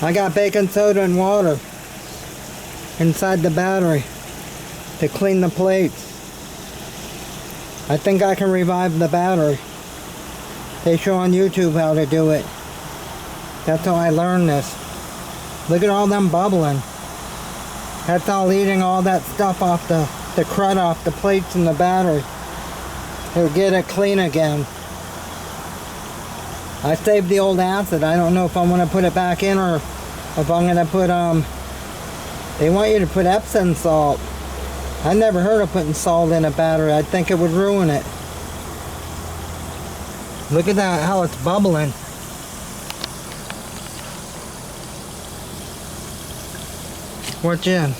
I got baking soda and water inside the battery to clean the plates. I think I can revive the battery. They show on YouTube how to do it. That's how I learned this. Look at all them bubbling. That's all eating all that stuff off the crud off the plates in the battery. It'll get it clean again. I saved the old acid. I don't know if I'm going to put it back in or if I'm going to put, they want you to put Epsom salt. I never heard of putting salt in a battery. I think it would ruin it. Look at that, how it's bubbling. Watch in.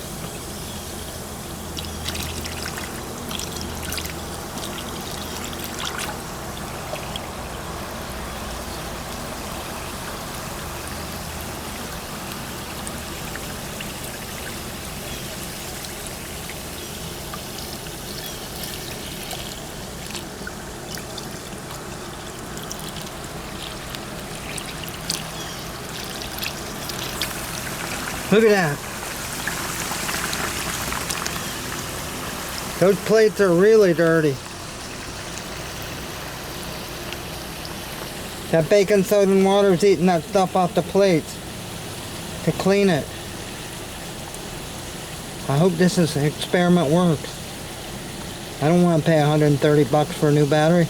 Look at that. Those plates are really dirty. That baking soda and water is eating that stuff off the plates to clean it. I hope this experiment works. I don't want to pay $130 for a new battery.